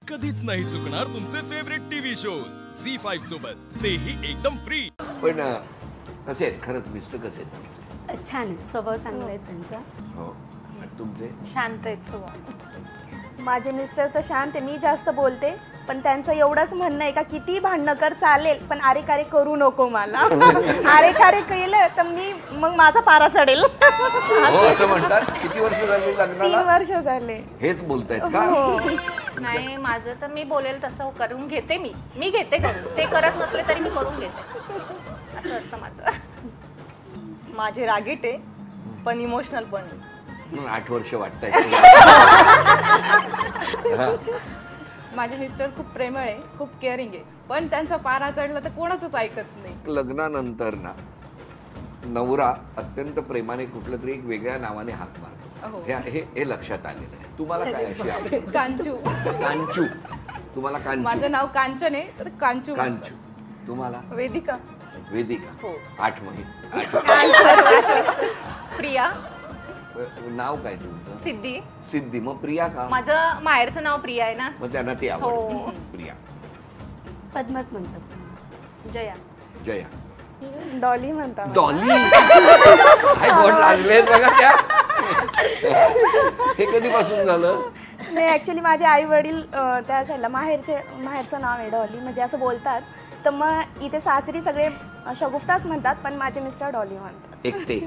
कधीच नाही चुकणार तुमचे फेवरेट टीव्ही शोज झी5 सोबत, तेही एकदम फ्री। पण कसे आहेत खरंच मिस्टर कसे आहेत? छान आहेत, स्वभाव चांगला आहे त्यांचा। हो, तुमचे? शांत आहेत स्वभाव। माझे मिस्टर तर शांत आहे, मी जास्त बोलते, पण त्यांचं एवढंच म्हणणं आहे का किती भांडणं कर चालेल, पण आरेकारे करू नको मला। आरेकारे केलं तर मी मग माझा पारा चढेल। हो असं म्हणतात। किती वर्ष झाली लग्नाला? 3 वर्ष झाले। हेच बोलतायत का? नाही, माझं तर मी बोलेल तसं करून घेते। मी घेते करून, ते करत नसले तरी मी करून घेते, असं असतं माझं। माझे रागीट आहे पण इमोशनल पण आहे। 8 वर्ष वाटतंय। माझे मिस्टर खूप प्रेमळ आहे, खूप केअरिंग आहे, पण त्यांचा पारा चढला तर कोणाचंच ऐकत नाही। लग्नानंतर ना नवरा अत्यंत प्रेमाने कुठलं तरी एक वेगळ्या नावाने हाक मारतो, हे लक्षात आलेलं आहे। तुम्हाला काय अशी आवड? कांचू। कांचू। तुम्हाला कांचू? माझं नाव कांचन आहे तर कांचू। कांचू। तुम्हाला? वेदिका। वेदिका। हो। 8 महिने। प्रिया। नाव काय तुमचं? सिद्धी। सिद्धी। मग प्रिया का? माझं माहेरचं नाव प्रिया आहे ना, मग त्यांना ती आवडते। प्रिया। पद्मच म्हणतात। जया। जया। डॉली म्हणता। डॉली। काय गोड लागलेत बघा त्या। हे कधीपासून झालं? नाही, ऍक्च्युली माझे आई वडील त्या साईडला माहेरचं नाव आहे डॉली, म्हणजे असं बोलतात। तर मग इथे सासरी सगळे शगुफ्ताच म्हणतात, पण माझे मिस्टर डॉली म्हणतात। एकटे।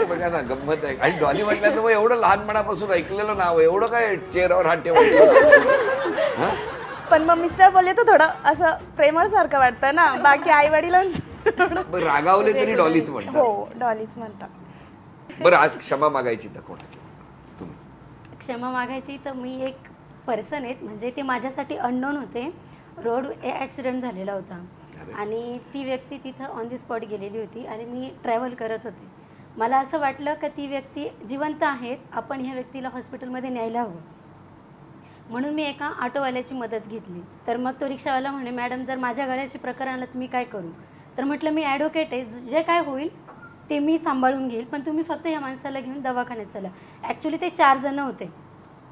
बघा ना, गंमत आहे। आणि डॉली म्हटलं तर मग एवढं लहानपणापासून ऐकलेलं नाव आहे, एवढं काय चेहऱ्यावर हात ठेवायचं? पण मग मिस्टर बोलले तर थोडं असं प्रेमळ सारखं वाटतं ना, बाकी आई वडिलांचं रागावले तरी डॉलीच म्हणतात। हो, डॉलीच म्हणतात। बरं, आज क्षमा मागायची तर कोणाची? तुम्ही? क्षमा मागायची तर मी एक पर्सन आहेत, म्हणजे ते माझ्यासाठी अननोन होते। रोड ॲक्सिडेंट झालेला होता आणि ती व्यक्ती तिथं ऑन दी स्पॉट गेलेली होती आणि मी ट्रॅव्हल करत होते। मला असं वाटलं का ती व्यक्ती जिवंत आहेत, आपण ह्या व्यक्तीला हॉस्पिटलमध्ये न्यायला हवं, म्हणून मी एका ऑटोवाल्याची मदत घेतली। तर मग तो रिक्षावाला म्हणे, मॅडम जर माझ्या गळ्याशी प्रकार आला तर मी काय करू? तर म्हटलं मी ॲडव्होकेट आहे, जे काय होईल ते मी सांभाळून घेईल, पण तुम्ही फक्त या माणसाला घेऊन दवाखान्यात चला। ॲक्च्युली ते 4 जण होते,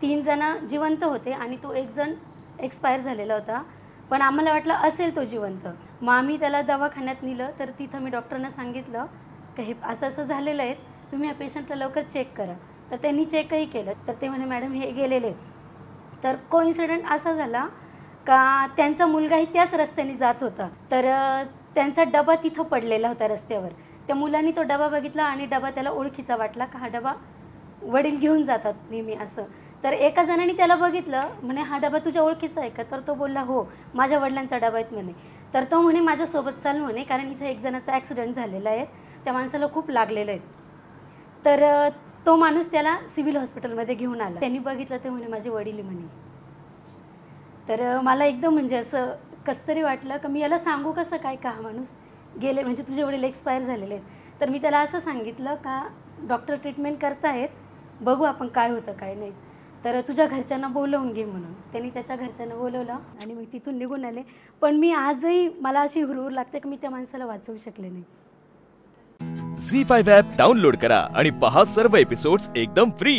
3 जण जिवंत होते आणि तो 1 जण एक्सपायर झालेला होता, पण आम्हाला वाटलं असेल तो जिवंत। मग आम्ही त्याला दवाखान्यात नेलं, तर तिथं मी डॉक्टरांना सांगितलं की हे असं असं झालेलं आहे, तुम्ही या पेशंटला लवकर चेक करा। तर त्यांनी चेकही केलं, तर ते म्हणे मॅडम हे गेलेले आहेत। तर कोइन्सिडेंट असा झाला का त्यांचा मुलगाही त्याच रस्त्याने जात होता, तर त्यांचा डबा तिथं पडलेला होता रस्त्यावर। त्या मुलांनी तो डबा बघितला आणि डबा त्याला ओळखीचा वाटला का हा डबा वडील घेऊन जातात नेहमी असं। तर एका जणाने त्याला बघितलं, म्हणे हा डबा तुझ्या ओळखीचा आहे का? तर तो बोलला हो, माझ्या वडिलांचा डबा आहेत म्हणे। तर तो म्हणे माझ्यासोबत चाल म्हणे, कारण इथं एक जणाचा ॲक्सिडेंट झालेला आहे, त्या माणसाला खूप लागलेलं आहे। तर तो माणूस त्याला सिव्हिल हॉस्पिटलमध्ये घेऊन आला। त्यांनी बघितलं ते म्हणे माझे वडील म्हणे। तर मला एकदम म्हणजे असं कसतरी वाटलं का मी याला सांगू कसं काय का हा माणूस गेले, म्हणजे तुझे वडील एक्सपायर झालेले आहेत। तर मी त्याला असं सांगितलं का डॉक्टर ट्रीटमेंट करतायत, बघू आपण काय होतं काय नाही, तर तुझ्या घरच्यांना बोलवून घे म्हणून। त्यांनी त्याच्या घरच्यांना बोलवलं आणि मग तिथून निघून आले। पण मी आजही मला अशी हुरहुर लागते की मी त्या माणसाला वाचवू शकले नाही। झी5 ॲप डाउनलोड करा आणि पहा सर्व एपिसोड्स एकदम फ्री।